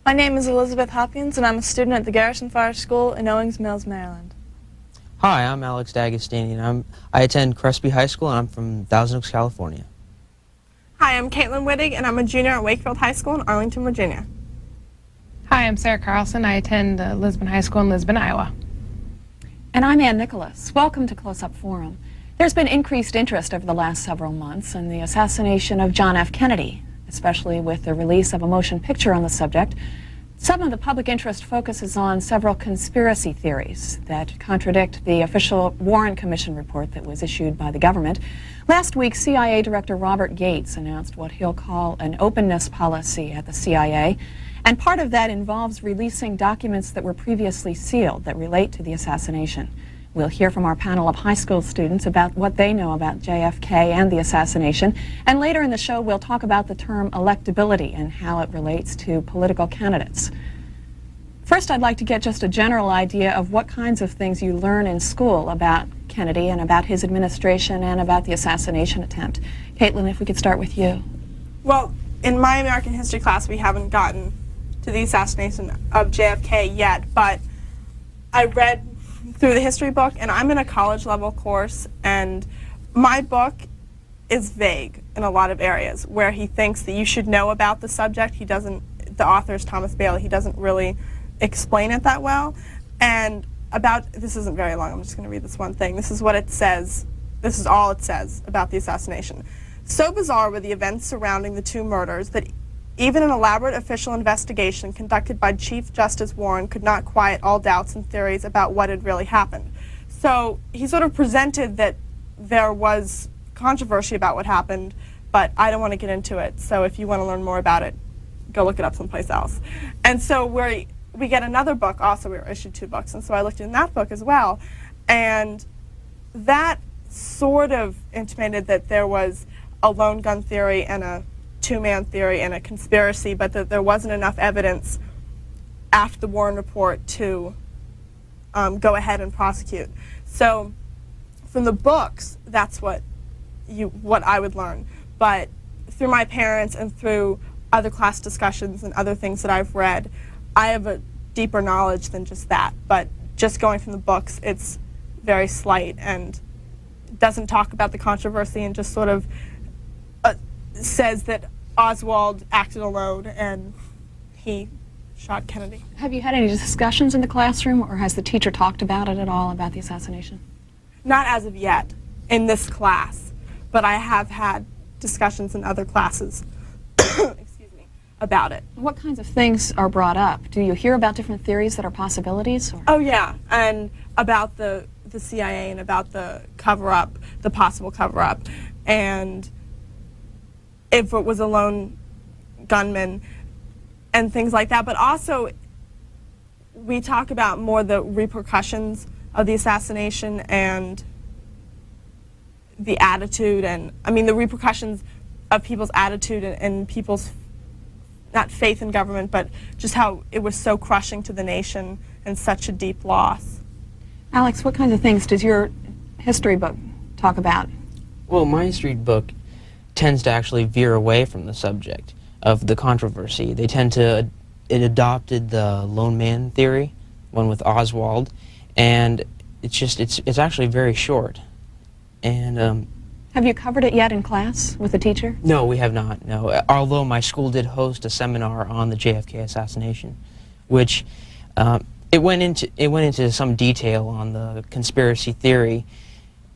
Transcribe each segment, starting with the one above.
My name is Elizabeth Hopkins, and I'm a student at the Garrison Fire School in Owings Mills, Maryland. Hi, I'm Alex D'Agostini, and I attend Crespi High School, and I'm from Thousand Oaks, California. Hi, I'm Caitlin Wittig, and I'm a junior at Wakefield High School in Arlington, Virginia. Hi, I'm Sarah Carlson. I attend Lisbon High School in Lisbon, Iowa. And I'm Ann Nicholas. Welcome to Close-Up Forum. There's been increased interest over the last several months in the assassination of John F. Kennedy, especially with the release of a motion picture on the subject. Some of the public interest focuses on several conspiracy theories that contradict the official Warren Commission report that was issued by the government. Last week, CIA Director Robert Gates announced what he'll call an openness policy at the CIA, and part of that involves releasing documents that were previously sealed that relate to the assassination. We'll hear from our panel of high school students about what they know about JFK and the assassination. And later in the show, we'll talk about the term electability and how it relates to political candidates. First, I'd like to get just a general idea of what kinds of things you learn in school about Kennedy and about his administration and about the assassination attempt. Caitlin, if we could start with you. Well, in my American history class, we haven't gotten to the assassination of JFK yet, but I read through the history book, and I'm in a college level course, and my book is vague in a lot of areas where he thinks that you should know about the subject. He doesn't, the author is Thomas Bailey, he doesn't really explain it that well. And about, this isn't very long, I'm just going to read this one thing. This is what it says, this is all it says about the assassination. So bizarre were the events surrounding the two murders that even an elaborate official investigation conducted by Chief Justice Warren could not quiet all doubts and theories about what had really happened. So he sort of presented that there was controversy about what happened, but I don't want to get into it. So if you want to learn more about it, go look it up someplace else. And so we get another book, also we were issued 2 books, and so I looked in that book as well. And that sort of intimated that there was a lone gun theory and a two-man theory and a conspiracy, but that there wasn't enough evidence after the Warren report to go ahead and prosecute. So from the books, that's what I would learn. But through my parents and through other class discussions and other things that I've read, I have a deeper knowledge than just that. But just going from the books, it's very slight and doesn't talk about the controversy and just sort of says that Oswald acted alone and he shot Kennedy. Have you had any discussions in the classroom, or has the teacher talked about it at all, about the assassination? Not as of yet in this class, but I have had discussions in other classes excuse me, about it. What kinds of things are brought up? Do you hear about different theories that are possibilities? Or? Oh yeah, and about the CIA and about the cover-up, the possible cover-up, and if it was a lone gunman and things like that. But also, we talk about more the repercussions of the assassination and the attitude, and I mean the repercussions of people's attitude and people's, not faith in government, but just how it was so crushing to the nation and such a deep loss. Alex, what kinds of things does your history book talk about? Well, my history book tends to actually veer away from the subject of the controversy. They tend to, it adopted the lone man theory, one with Oswald, and it's actually very short. And have you covered it yet in class with a teacher? No, we have not, no. Although my school did host a seminar on the JFK assassination, which it went into some detail on the conspiracy theory,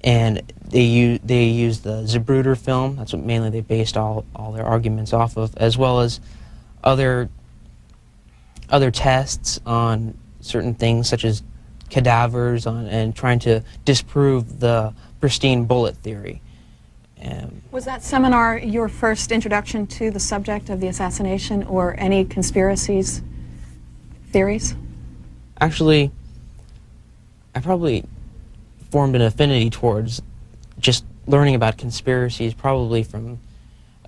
and they used the Zapruder film. That's what mainly they based all their arguments off of, as well as other tests on certain things such as cadavers and trying to disprove the pristine bullet theory. Was that seminar your first introduction to the subject of the assassination, or any conspiracies, theories? Actually, I probably formed an affinity towards just learning about conspiracies probably from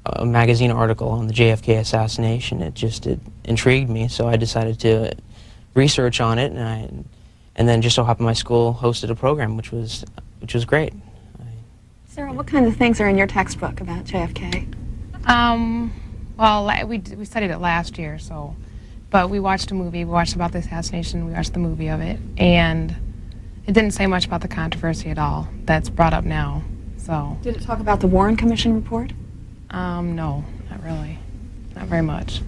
a magazine article on the JFK assassination. It intrigued me, so I decided to research on it, and then just so happened my school hosted a program, which was great. Sarah, what kinds of things are in your textbook about JFK? Well, we studied it last year, so But we watched a movie. We watched about the assassination. We watched the movie of it, and it didn't say much about the controversy at all that's brought up now. So. Did it talk about the Warren Commission report? No, not really. Not very much.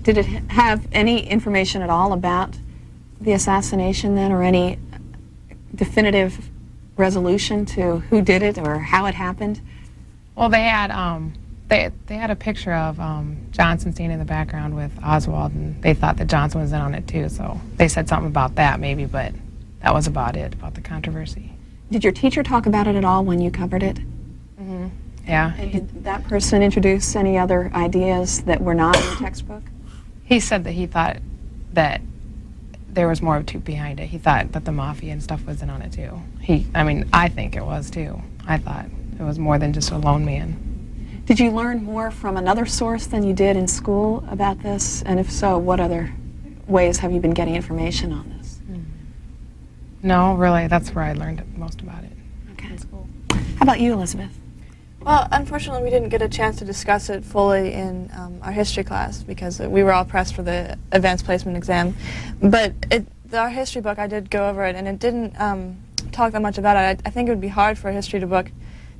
Did it have any information at all about the assassination then, or any definitive resolution to who did it or how it happened? Well, they had a picture of Johnson standing in the background with Oswald, and they thought that Johnson was in on it too. So they said something about that maybe, but that was about it, about the controversy. Did your teacher talk about it at all when you covered it? Mm-hmm. Yeah. And did that person introduce any other ideas that were not in the textbook? He said that he thought that there was more to behind it. He thought that the mafia and stuff was in on it too. I think it was too. I thought it was more than just a lone man. Did you learn more from another source than you did in school about this? And if so, what other ways have you been getting information on this? No, really, that's where I learned most about it. Okay. In school. How about you, Elizabeth? Well, unfortunately, we didn't get a chance to discuss it fully in our history class because we were all pressed for the advanced placement exam. But our history book, I did go over it, and it didn't talk that much about it. I think it would be hard for a history book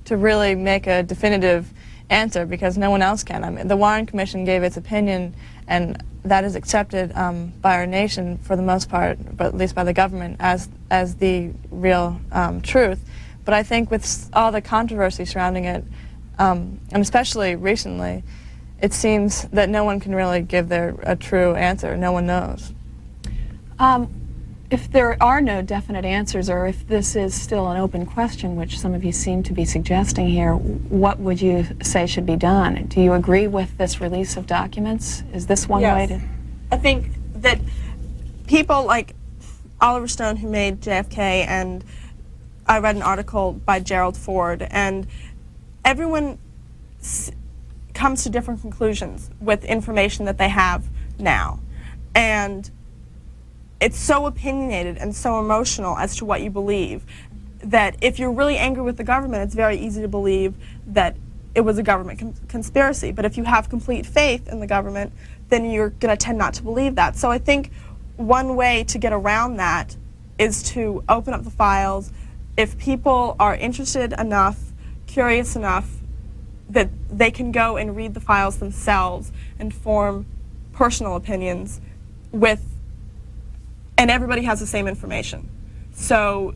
to really make a definitive answer because no one else can. I mean, the Warren Commission gave its opinion, and that is accepted by our nation for the most part, but at least by the government, as the real truth. But I think with all the controversy surrounding it, and especially recently, it seems that no one can really give a true answer. No one knows. If there are no definite answers, or if this is still an open question, which some of you seem to be suggesting here, what would you say should be done? Do you agree with this release of documents? Is this one way to... I think that people like Oliver Stone, who made JFK, and I read an article by Gerald Ford, and everyone comes to different conclusions with information that they have now. And it's so opinionated and so emotional as to what you believe that if you're really angry with the government, it's very easy to believe that it was a government conspiracy. But if you have complete faith in the government, then you're going to tend not to believe that. So I think one way to get around that is to open up the files. If people are interested enough, curious enough, that they can go and read the files themselves and form personal opinions and everybody has the same information. So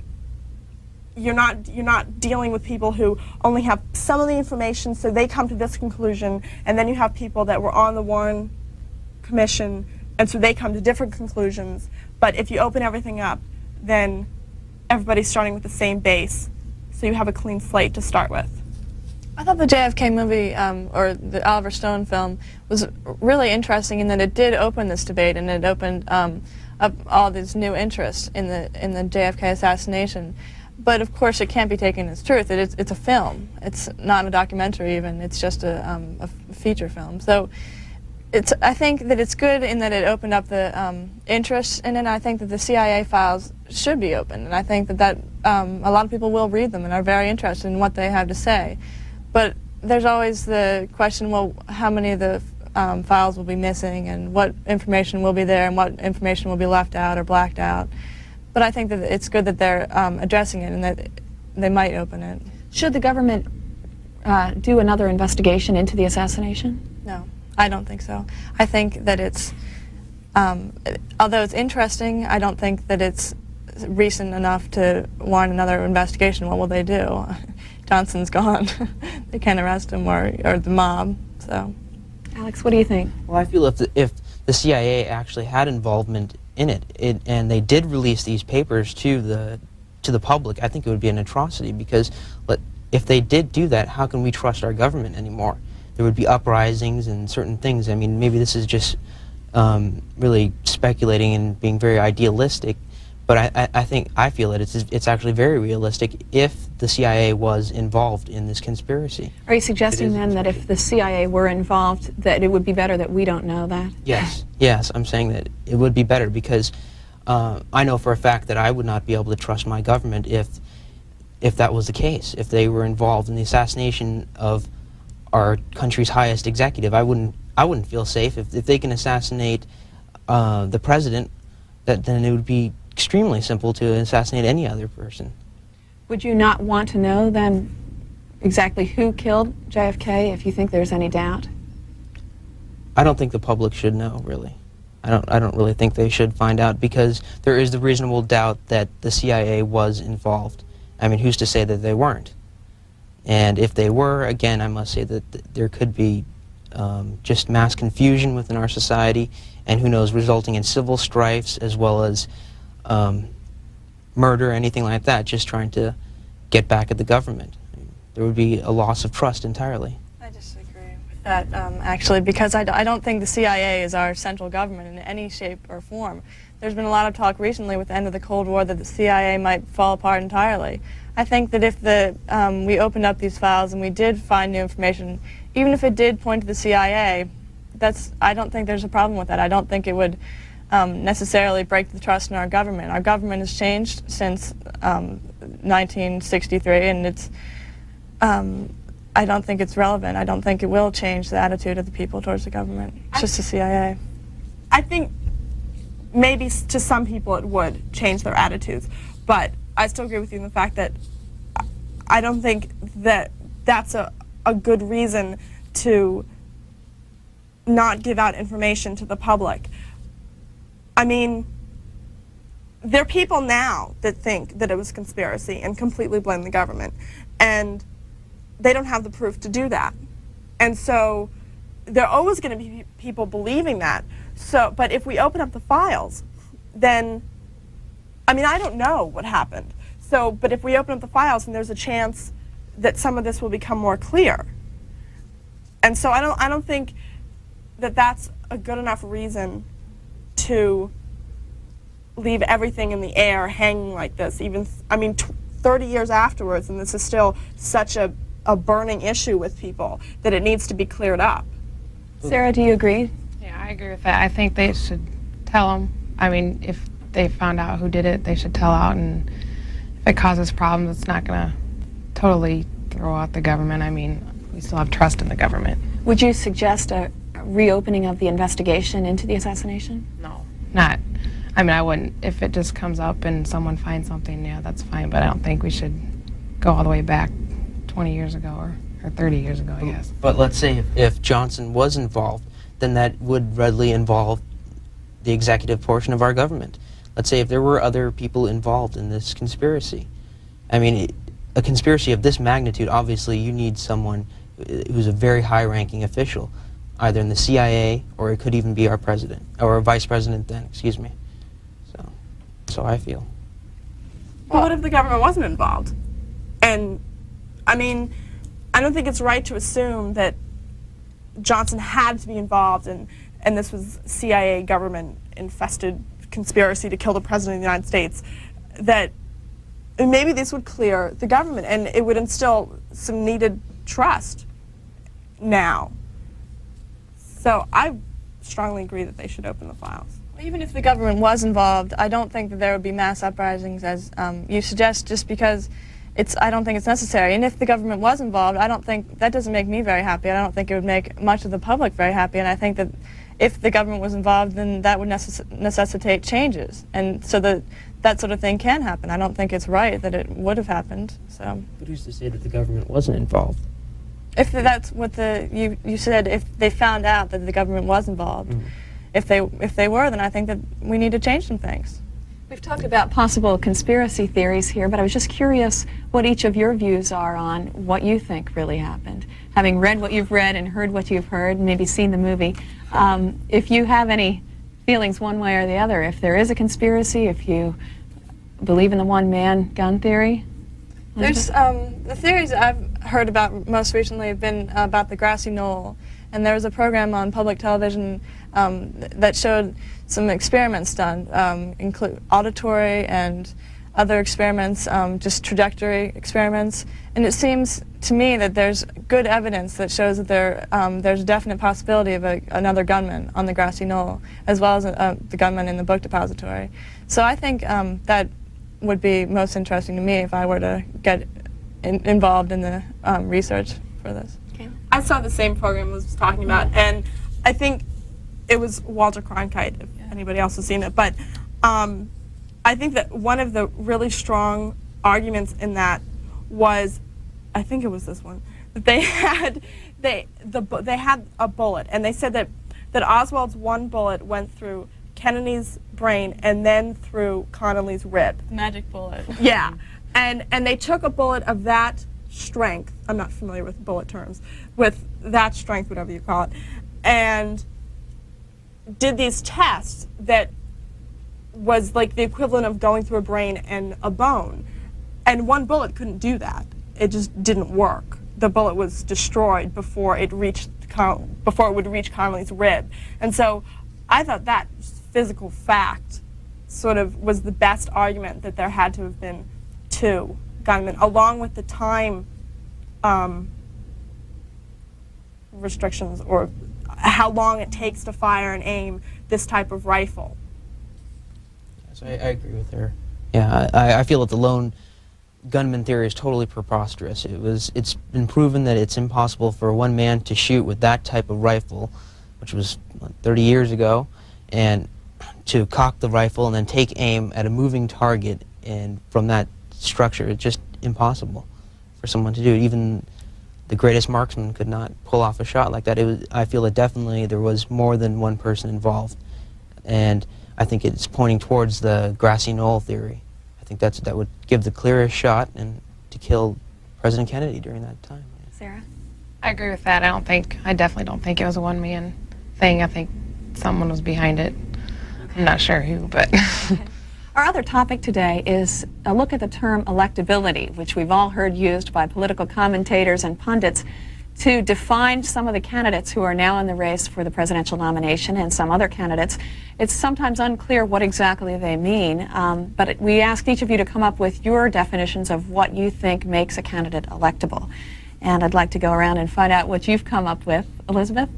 you're not dealing with people who only have some of the information, so they come to this conclusion, and then you have people that were on the Warren Commission, and so they come to different conclusions. But if you open everything up, then everybody's starting with the same base, so you have a clean slate to start with. I thought the JFK movie, or the Oliver Stone film, was really interesting in that it did open this debate, and it opened up all this new interest in the JFK assassination. But of course, it can't be taken as truth. It's a film. It's not a documentary even. It's just a feature film. So I think that it's good in that it opened up the interest in it. I think that the CIA files should be open, and I think that a lot of people will read them and are very interested in what they have to say. But there's always the question, well, how many of the files will be missing, and what information will be there, and what information will be left out or blacked out. But I think that it's good that they're addressing it and that they might open it. Should the government do another investigation into the assassination? No, I don't think so. I think that it's, although it's interesting, I don't think that it's recent enough to warrant another investigation. What will they do? Johnson's gone. They can't arrest him or the mob, so. Alex, what do you think? Well, I feel if the CIA actually had involvement in it, and they did release these papers to the public, I think it would be an atrocity, because if they did do that, how can we trust our government anymore? There would be uprisings and certain things. I mean, maybe this is just really speculating and being very idealistic, but I feel that it's actually very realistic if the CIA was involved in this conspiracy. Are you suggesting then that if the CIA were involved, that it would be better that we don't know that? Yes, yes, I'm saying that it would be better because I know for a fact that I would not be able to trust my government if that was the case. If they were involved in the assassination of our country's highest executive, I wouldn't feel safe. If they can assassinate the president, then it would be extremely simple to assassinate any other person. Would you not want to know then exactly who killed JFK if you think there's any doubt? I don't think the public should know, really. I don't really think they should find out, because there is the reasonable doubt that the CIA was involved. I mean, who's to say that they weren't? And if they were, again, I must say that there could be just mass confusion within our society, and who knows, resulting in civil strifes as well as murder, anything like that, just trying to get back at the government. There would be a loss of trust entirely. I disagree with that, actually, because I don't think the CIA is our central government in any shape or form. There's been a lot of talk recently with the end of the Cold War that the CIA might fall apart entirely. I think that if we opened up these files and we did find new information, even if it did point to the CIA, I don't think there's a problem with that. I don't think it would necessarily break the trust in our government. Our government has changed since 1963, and it's I don't think it's relevant. I don't think it will change the attitude of the people towards the government. It's just the CIA. I think maybe to some people it would change their attitudes, but I still agree with you in the fact that I don't think that that's a good reason to not give out information to the public. I mean, there are people now that think that it was conspiracy and completely blame the government, and they don't have the proof to do that. And so there are always going to be people believing that. So, but if we open up the files, then, I mean, I don't know what happened. So, but if we open up the files, and there's a chance that some of this will become more clear. And so I don't think that that's a good enough reason to leave everything in the air hanging like this. Even, I mean, 30 years afterwards, and this is still such a burning issue with people that it needs to be cleared up. Sarah, do you agree? Yeah, I agree with that. I think they should tell them. I mean, if they found out who did it, they should tell out, and if it causes problems, it's not going to totally throw out the government. I mean, we still have trust in the government. Would you suggest a reopening of the investigation into the assassination? No, not. I mean, I wouldn't. If it just comes up and someone finds something, yeah, that's fine, but I don't think we should go all the way back 20 years ago or 30 years ago, I guess. But let's say if Johnson was involved, then that would readily involve the executive portion of our government. Let's say if there were other people involved in this conspiracy. I mean, a conspiracy of this magnitude, obviously you need someone who's a very high-ranking official, either in the CIA, or it could even be our president, or our vice president then, excuse me. So I feel. Well, what if the government wasn't involved? And, I mean, I don't think it's right to assume that Johnson had to be involved and this was CIA government-infested conspiracy to kill the President of the United States, that maybe this would clear the government and it would instill some needed trust now. So I strongly agree that they should open the files. Even if the government was involved, I don't think that there would be mass uprisings as you suggest, just because I don't think it's necessary. And if the government was involved, I don't think, that doesn't make me very happy. I don't think it would make much of the public very happy. And I think that if the government was involved, then that would necessitate changes. And so that sort of thing can happen. I don't think it's right that it would have happened. So. But who's to say that the government wasn't involved? If that's what you said, if they found out that the government was involved, if they were, then I think that we need to change some things. We've talked about possible conspiracy theories here, but I was just curious what each of your views are on what you think really happened. Having read what you've read and heard what you've heard, and maybe seen the movie, if you have any feelings one way or the other, if there is a conspiracy, if you believe in the one-man gun theory. There's the theories I've heard about most recently have been about the grassy knoll, and there was a program on public television that showed some experiments done, include auditory and other experiments, just trajectory experiments, and it seems to me that there's good evidence that shows that there's a definite possibility of another gunman on the grassy knoll, as well as the gunman in the book depository. So I think that would be most interesting to me if I were to get involved in the research for this. I saw the same program Liz was talking about, and I think it was Walter Cronkite, if anybody else has seen it. But I think that one of the really strong arguments in that was, I think it was this one, that they had a bullet, and they said that Oswald's one bullet went through Kennedy's brain and then through Connolly's rib. Magic bullet. Yeah, and they took a bullet of that strength. I'm not familiar with bullet terms. With that strength, whatever you call it, and did these tests that was like the equivalent of going through a brain and a bone, and one bullet couldn't do that. It just didn't work. The bullet was destroyed before it would reach Connolly's rib, and so I thought that physical fact sort of was the best argument that there had to have been two gunmen, along with the time restrictions or how long it takes to fire and aim this type of rifle. So I agree with her. Yeah, I feel that the lone gunman theory is totally preposterous. It's been proven that it's impossible for one man to shoot with that type of rifle, which was 30 years ago, and to cock the rifle and then take aim at a moving target, and from that structure, it's just impossible for someone to do it. Even the greatest marksman could not pull off a shot like that. I feel that definitely there was more than one person involved, and I think it's pointing towards the grassy knoll theory. I think that would give the clearest shot and to kill President Kennedy during that time. Sarah? I agree with that. I definitely don't think it was a one-man thing. I think someone was behind it. I'm not sure who, but. Our other topic today is a look at the term electability, which we've all heard used by political commentators and pundits to define some of the candidates who are now in the race for the presidential nomination and some other candidates. It's sometimes unclear what exactly they mean, but we asked each of you to come up with your definitions of what you think makes a candidate electable. And I'd like to go around and find out what you've come up with. Elizabeth?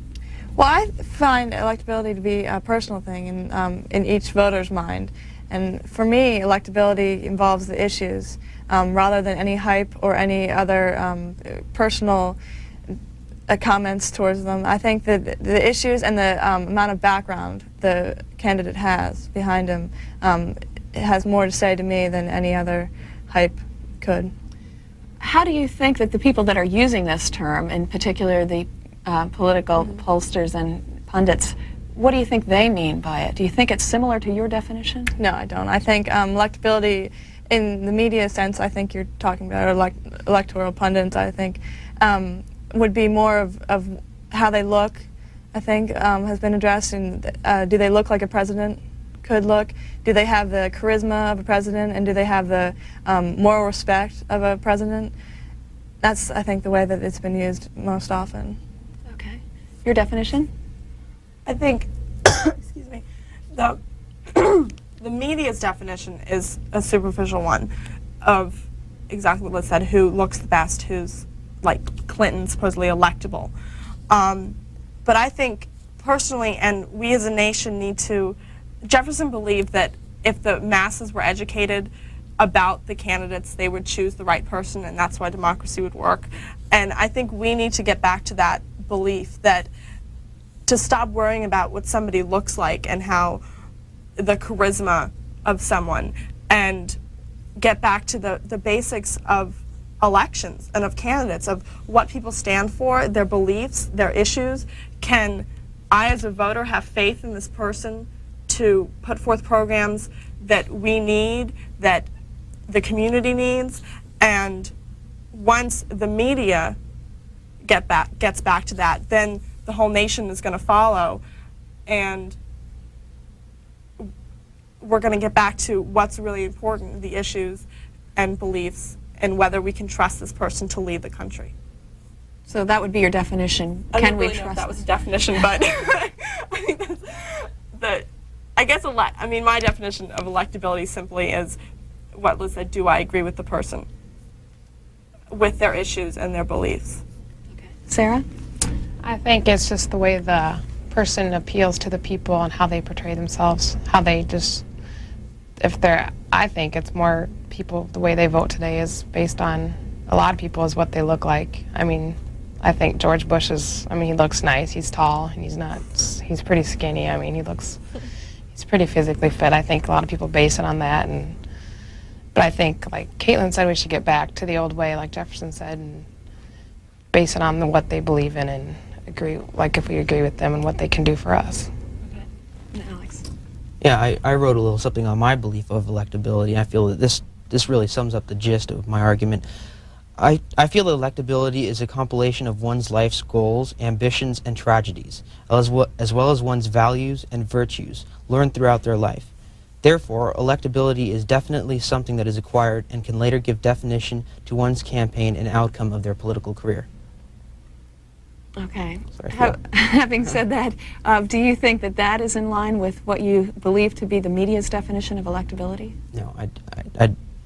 Well, I find electability to be a personal thing in each voter's mind. And for me, electability involves the issues rather than any hype or any other personal comments towards them. I think that the issues and the amount of background the candidate has behind him has more to say to me than any other hype could. How do you think that the people that are using this term, in particular the political pollsters and pundits, what do you think they mean by it? Do you think it's similar to your definition? No, I don't. I think electability in the media sense, I think you're talking about electoral pundits, I think, would be more of how they look, I think, has been addressed. And do they look like a president could look? Do they have the charisma of a president? And do they have the moral respect of a president? That's, I think, the way that it's been used most often. Okay. Your definition? I think, excuse me, the media's definition is a superficial one of exactly what Liz said, who looks the best, who's like Clinton, supposedly electable. But I think personally, and we as a nation need to, Jefferson believed that if the masses were educated about the candidates, they would choose the right person, and that's why democracy would work. And I think we need to get back to that belief, that to stop worrying about what somebody looks like and how the charisma of someone, and get back to the basics of elections and of candidates, of what people stand for, their beliefs, their issues. Can I as a voter have faith in this person to put forth programs that we need, that the community needs? And once the media gets back to that, then the whole nation is going to follow, and we're going to get back to what's really important, the issues and beliefs, and whether we can trust this person to lead the country. So that would be your definition. I Can don't we really know if trust that was a definition, but I think I guess my definition of electability simply is what Liz said: do I agree with the person, with their issues and their beliefs? Sarah? I think it's just the way the person appeals to the people and how they portray themselves, how they just, I think it's more people, the way they vote today is based on, a lot of people is what they look like. I mean, I think George Bush is, I mean, he looks nice, he's tall, and he's pretty skinny. I mean, he's pretty physically fit. I think a lot of people base it on that, but I think, like Caitlin said, we should get back to the old way, like Jefferson said, and base it on what they believe in and agree, like if we agree with them and what they can do for us. Okay. And Alex. Yeah, I wrote a little something on my belief of electability. I feel that this really sums up the gist of my argument. I feel that electability is a compilation of one's life's goals, ambitions, and tragedies, as well as one's values and virtues learned throughout their life. Therefore, electability is definitely something that is acquired and can later give definition to one's campaign and outcome of their political career. Okay. Sorry, Phil. Having said that, do you think that that is in line with what you believe to be the media's definition of electability? No,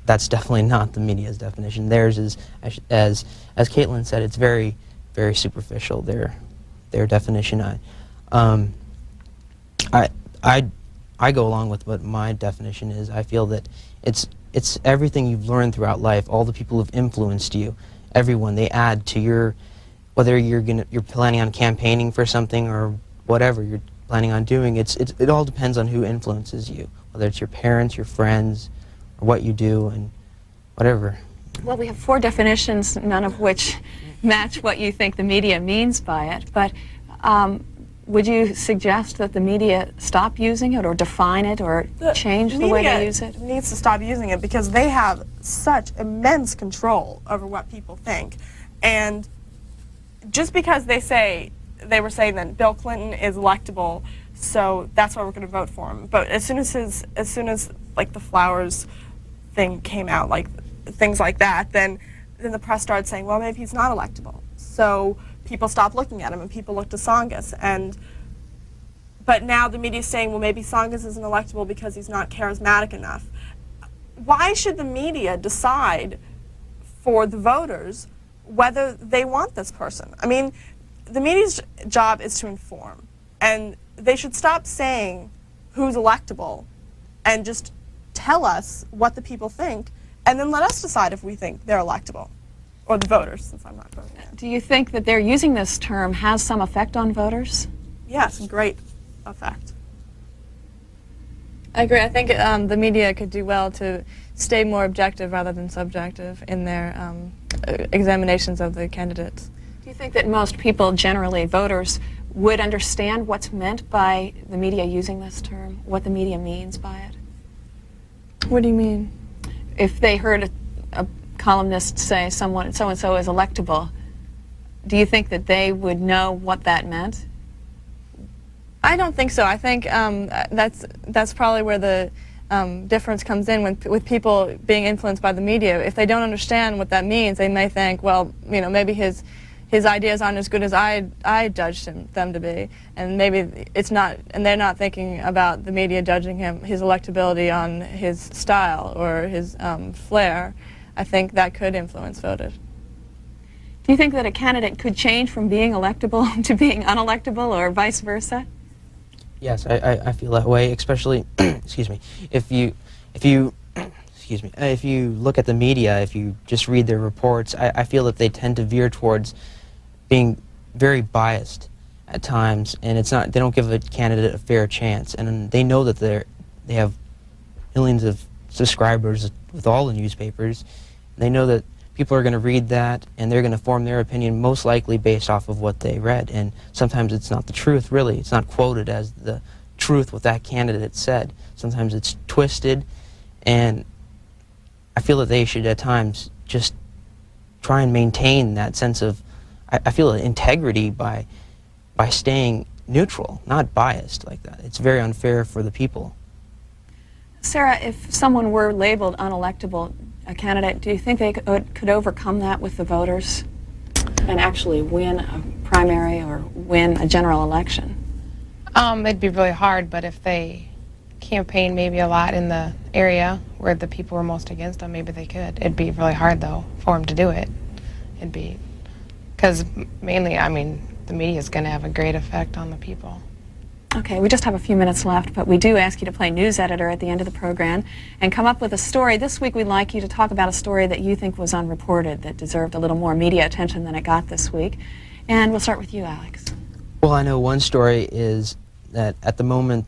that's definitely not the media's definition. Theirs is, as Caitlin said, it's very, very superficial. Their definition. I go along with what my definition is. I feel that it's everything you've learned throughout life. All the people who've influenced you, everyone, they add to your, whether you're planning on campaigning for something or whatever you're planning on doing. It all depends on who influences you, whether it's your parents, your friends, or what you do, and whatever. Well, we have 4 definitions, none of which match what you think the media means by it. But would you suggest that the media stop using it or define it or change the way they use it? The media needs to stop using it because they have such immense control over what people think. And just because they were saying that Bill Clinton is electable, so that's why we're going to vote for him. But as soon as like the flowers thing came out, like things like that, then the press started saying, well, maybe he's not electable. So people stopped looking at him and people looked to Tsongas. But now the media is saying, well, maybe Tsongas isn't electable because he's not charismatic enough. Why should the media decide for the voters whether they want this person? I mean, the media's job is to inform, and they should stop saying who's electable and just tell us what the people think, and then let us decide if we think they're electable, or the voters, since I'm not voting yet. Do you think that they're using this term has some effect on voters? Yes, great effect. I agree. I think the media could do well to stay more objective rather than subjective in their examinations of the candidates. Do you think that most people, generally voters, would understand what's meant by the media using this term, what the media means by it? What do you mean? If they heard a columnist say someone so-and-so is electable, do you think that they would know what that meant? I don't think so. I think that's probably where the difference comes in with people being influenced by the media. If they don't understand what that means, they may think, well, maybe his ideas aren't as good as I judged them to be, and maybe it's not. And they're not thinking about the media judging his electability on his style or his flair. I think that could influence voters. Do you think that a candidate could change from being electable to being unelectable, or vice versa? Yes, I feel that way, especially, excuse me, if you look at the media, if you just read their reports, I feel that they tend to veer towards being very biased at times, and they don't give a candidate a fair chance, and they know that they have millions of subscribers with all the newspapers. They know that people are going to read that, and they're going to form their opinion most likely based off of what they read. And sometimes it's not the truth, really. It's not quoted as the truth what that candidate said. Sometimes it's twisted, and I feel that they should at times just try and maintain that sense of, I feel, integrity by staying neutral, not biased like that. It's very unfair for the people. Sarah, if someone were labeled unelectable, a candidate, do you think they could overcome that with the voters and actually win a primary or win a general election? It'd be really hard, but if they campaign maybe a lot in the area where the people were most against them, maybe they could. It'd be really hard, though, for them to do it. It'd be, because mainly, I mean, the media is going to have a great effect on the people. Okay, we just have a few minutes left, but we do ask you to play news editor at the end of the program and come up with a story. This week we'd like you to talk about a story that you think was unreported, that deserved a little more media attention than it got this week. And we'll start with you, Alex. Well, I know one story is that at the moment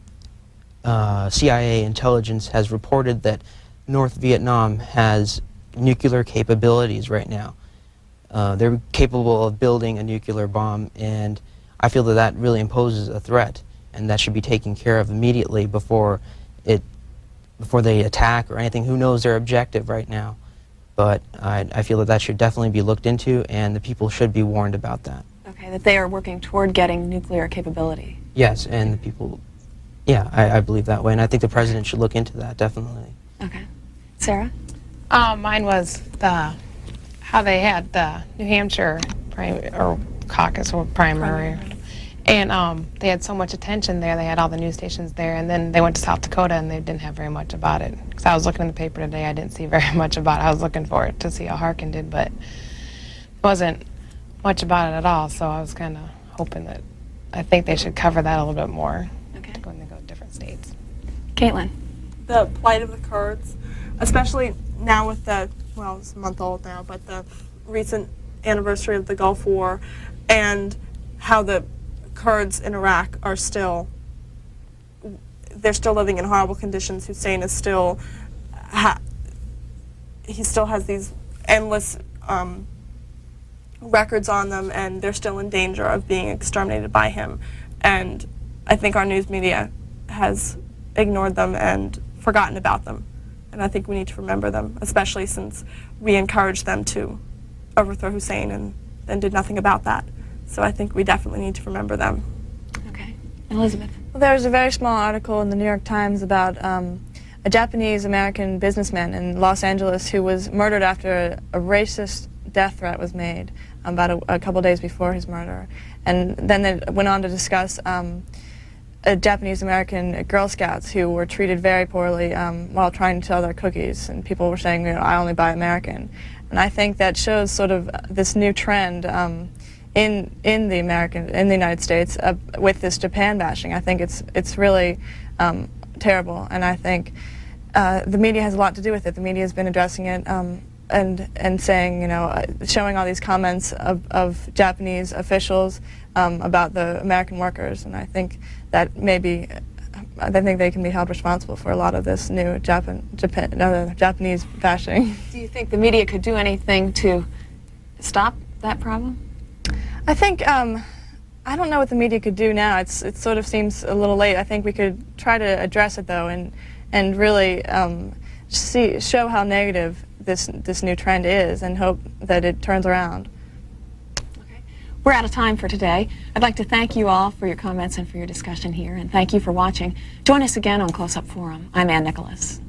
CIA intelligence has reported that North Vietnam has nuclear capabilities right now. They're capable of building a nuclear bomb, and I feel that that really imposes a threat, and that should be taken care of immediately before they attack or anything. Who knows their objective right now? But I feel that that should definitely be looked into, and the people should be warned about that. Okay, that they are working toward getting nuclear capability. Yes, and the people, yeah, I believe that way, and I think the president should look into that, definitely. Okay. Sarah? Mine was how they had the New Hampshire caucus or primary. And they had so much attention there. They had all the news stations there, and then they went to South Dakota, and they didn't have very much about it. Because I was looking in the paper today, I didn't see very much about it. I was looking for it to see how Harkin did, but it wasn't much about it at all. So I was kind of hoping that I think they should cover that a little bit more when they go to different states. Caitlin? The plight of the Kurds, especially now with the, well, it's a month old now, but the recent anniversary of the Gulf War, and how the Kurds in Iraq are still, they're still living in horrible conditions. Hussein is still, he still has these endless records on them, and they're still in danger of being exterminated by him. And I think our news media has ignored them and forgotten about them. And I think we need to remember them, especially since we encouraged them to overthrow Hussein and then did nothing about that. So I think we definitely need to remember them. Okay. Elizabeth? Well, there was a very small article in the New York Times about a Japanese-American businessman in Los Angeles who was murdered after a racist death threat was made about a couple days before his murder. And then they went on to discuss Japanese-American Girl Scouts who were treated very poorly while trying to sell their cookies. And people were saying, you know, I only buy American. And I think that shows sort of this new trend in the United States with this Japan bashing. I think it's really terrible, and I think the media has a lot to do with it. The media has been addressing it and saying, you know, showing all these comments of Japanese officials about the American workers, and I think that I think they can be held responsible for a lot of this new Japanese bashing. Do you think the media could do anything to stop that problem? I think, I don't know what the media could do now. It sort of seems a little late. I think we could try to address it, though, and really show how negative this new trend is and hope that it turns around. Okay. We're out of time for today. I'd like to thank you all for your comments and for your discussion here, and thank you for watching. Join us again on Close Up Forum. I'm Ann Nicholas.